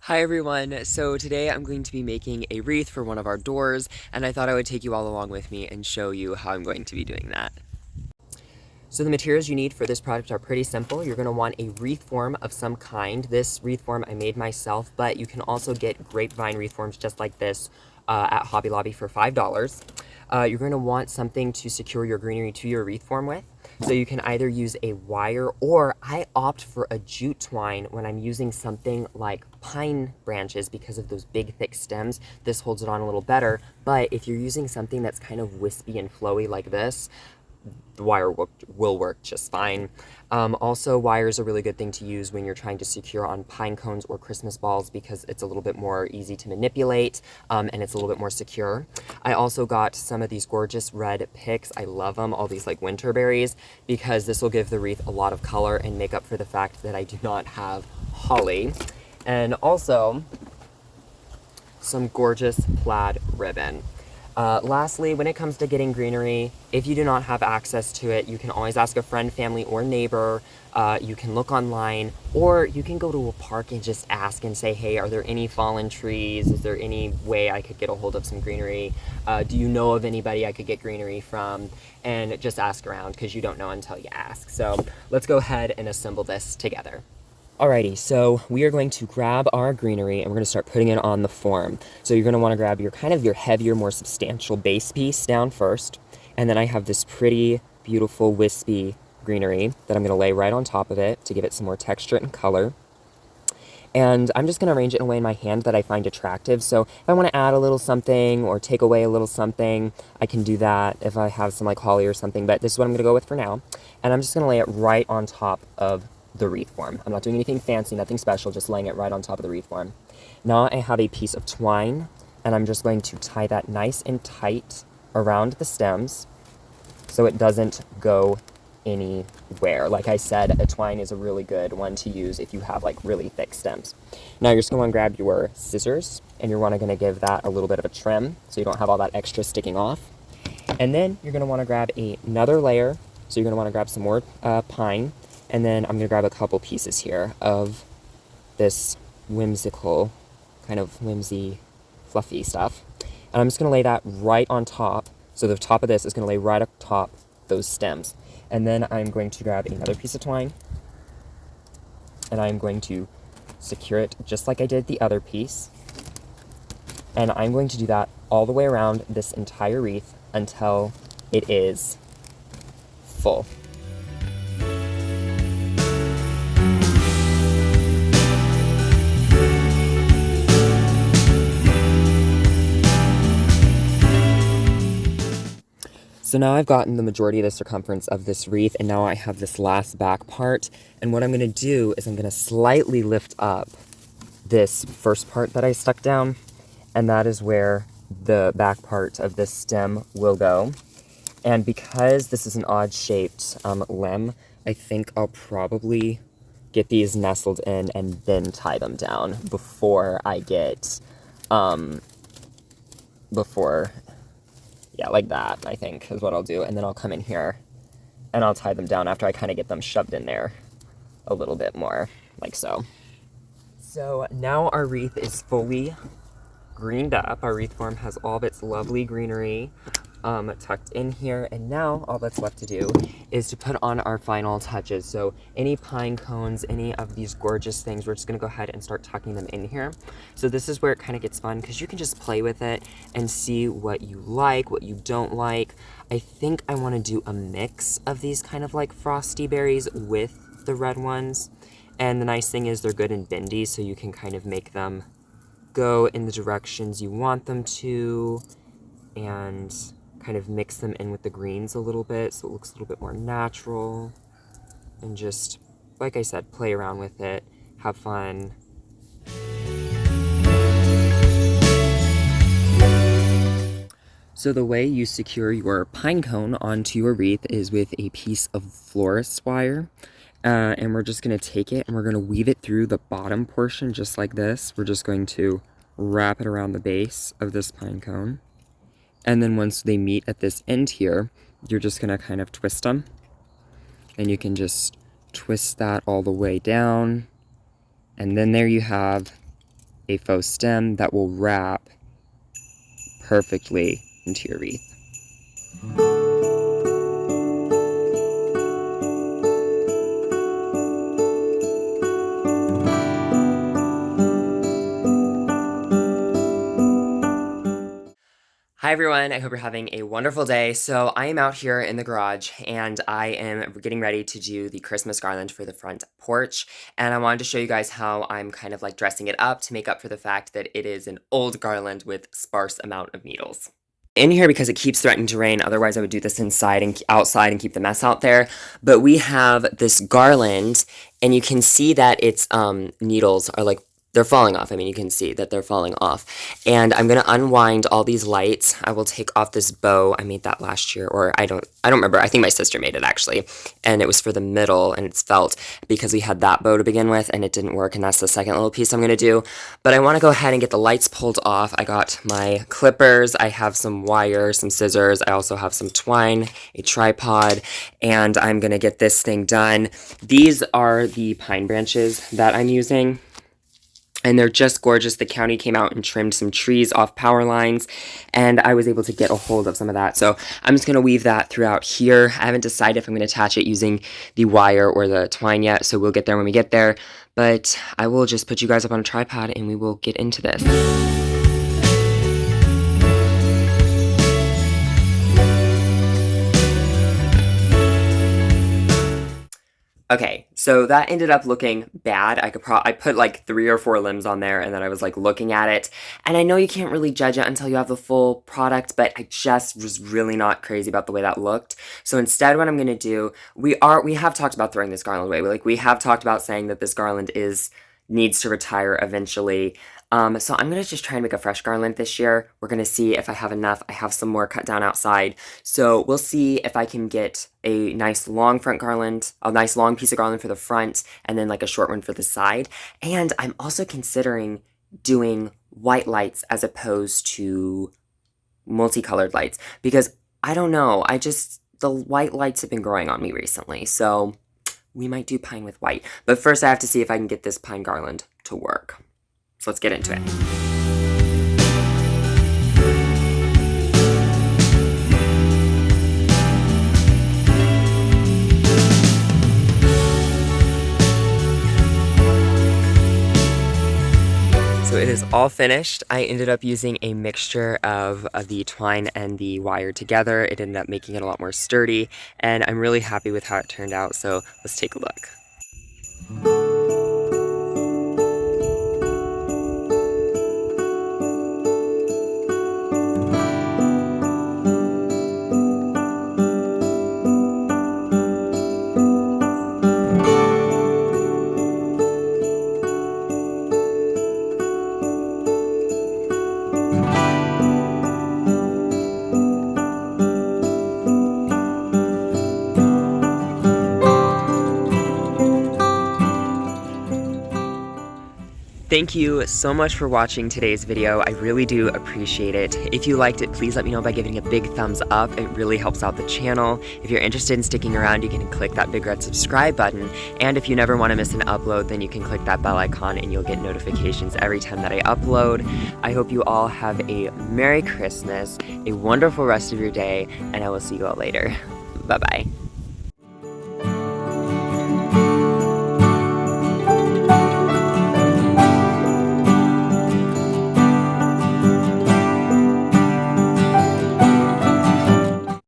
Hi everyone, so today I'm going to be making a wreath for one of our doors, and I thought I would take you all along with me and show you how I'm going to be doing that. So the materials you need for this project are pretty simple. You're going to want a wreath form of some kind. This wreath form I made myself, but you can also get grapevine wreath forms just like this at Hobby Lobby for $5. You're going to want something to secure your greenery to your wreath form with. So you can either use a wire, or I opt for a jute twine when I'm using something like pine branches because of those big thick stems. This holds it on a little better, but if you're using something that's kind of wispy and flowy like this, the wire will work just fine. Also, wire is a really good thing to use when you're trying to secure on pine cones or Christmas balls because it's a little bit more easy to manipulate and it's a little bit more secure. I also got some of these gorgeous red picks. I love them, all these like winter berries, because this will give the wreath a lot of color and make up for the fact that I do not have holly. And also, some gorgeous plaid ribbon. Lastly, when it comes to getting greenery, if you do not have access to it, you can always ask a friend, family, or neighbor. You can look online, or you can go to a park and just ask and say, hey, are there any fallen trees? Is there any way I could get a hold of some greenery? Do you know of anybody I could get greenery from? And just ask around, because you don't know until you ask. So let's go ahead and assemble this together. Alrighty, so we are going to grab our greenery and we're going to start putting it on the form. So you're going to want to grab your your heavier, more substantial base piece down first. And then I have this pretty, beautiful, wispy greenery that I'm going to lay right on top of it to give it some more texture and color. And I'm just going to arrange it in a way in my hand that I find attractive. So if I want to add a little something or take away a little something, I can do that if I have some like holly or something. But this is what I'm going to go with for now. And I'm just going to lay it right on top of the wreath form. I'm not doing anything fancy, nothing special, just laying it right on top of the wreath form. Now I have a piece of twine, and I'm just going to tie that nice and tight around the stems so it doesn't go anywhere. Like I said, a twine is a really good one to use if you have like really thick stems. Now you're just going to want to grab your scissors, and you're going to give that a little bit of a trim so you don't have all that extra sticking off. And then you're going to want to grab another layer. So you're going to want to grab some more pine. And then I'm going to grab a couple pieces here of this whimsical, kind of whimsy, fluffy stuff. And I'm just going to lay that right on top. So the top of this is going to lay right up top those stems. And then I'm going to grab another piece of twine. And I'm going to secure it just like I did the other piece. And I'm going to do that all the way around this entire wreath until it is full. So now I've gotten the majority of the circumference of this wreath, and now I have this last back part. And what I'm going to do is I'm going to slightly lift up this first part that I stuck down, and that is where the back part of this stem will go. And because this is an odd-shaped limb, I think I'll probably get these nestled in and then tie them down before I get, yeah, like that, I think, is what I'll do. And then I'll come in here and I'll tie them down after I kind of get them shoved in there a little bit more, like so. So now our wreath is fully greened up. Our wreath form has all of its lovely greenery tucked in here, and now all that's left to do is to put on our final touches. So any pine cones, any of these gorgeous things, we're just going to go ahead and start tucking them in here. So this is where it kind of gets fun, because you can just play with it and see what you like, what you don't like. I think I want to do a mix of these kind of like frosty berries with the red ones, and the nice thing is they're good and bendy, so you can kind of make them go in the directions you want them to, and kind of mix them in with the greens a little bit so it looks a little bit more natural, and just, like I said, play around with it, have fun. So the way you secure your pine cone onto your wreath is with a piece of florist wire. And we're just going to take it and we're going to weave it through the bottom portion just like this. We're just going to wrap it around the base of this pine cone. And then once they meet at this end here, you're just going to kind of twist them. And you can just twist that all the way down. And then there you have a faux stem that will wrap perfectly into your wreath. Hi everyone, I hope you're having a wonderful day. So I am out here in the garage and I am getting ready to do the Christmas garland for the front porch. And I wanted to show you guys how I'm kind of like dressing it up to make up for the fact that it is an old garland with sparse amount of needles. In here because it keeps threatening to rain, otherwise I would do this inside and outside and keep the mess out there. But we have this garland and you can see that its needles are like they're falling off. I mean, you can see that they're falling off. And I'm going to unwind all these lights. I will take off this bow. I made that last year, or I don't remember. I think my sister made it actually. And it was for the middle and it's felt because we had that bow to begin with and it didn't work. And that's the second little piece I'm going to do. But I want to go ahead and get the lights pulled off. I got my clippers. I have some wire, some scissors. I also have some twine, a tripod, and I'm going to get this thing done. These are the pine branches that I'm using. And they're just gorgeous. The county came out and trimmed some trees off power lines, and I was able to get a hold of some of that. So I'm just going to weave that throughout here. I haven't decided if I'm going to attach it using the wire or the twine yet, so we'll get there when we get there. But I will just put you guys up on a tripod, and we will get into this. Okay, so that ended up looking bad. I put like 3 or 4 limbs on there and then I was like looking at it. And I know you can't really judge it until you have the full product, but I just was really not crazy about the way that looked. So instead what I'm going to do, we have talked about throwing this garland away. We have talked about saying that this garland needs to retire eventually. So I'm going to just try and make a fresh garland this year. We're going to see if I have enough. I have some more cut down outside. So we'll see if I can get a nice long front garland, a nice long piece of garland for the front, and then like a short one for the side. And I'm also considering doing white lights as opposed to multicolored lights because I don't know. The white lights have been growing on me recently. So we might do pine with white. But first I have to see if I can get this pine garland to work. So let's get into it. So it is all finished. I ended up using a mixture of the twine and the wire together. It ended up making it a lot more sturdy, and I'm really happy with how it turned out. So let's take a look. Thank you so much for watching today's video. I really do appreciate it. If you liked it, please let me know by giving a big thumbs up. It really helps out the channel. If you're interested in sticking around, you can click that big red subscribe button. And if you never want to miss an upload, then you can click that bell icon and you'll get notifications every time that I upload. I hope you all have a Merry Christmas, a wonderful rest of your day, and I will see you all later. Bye-bye.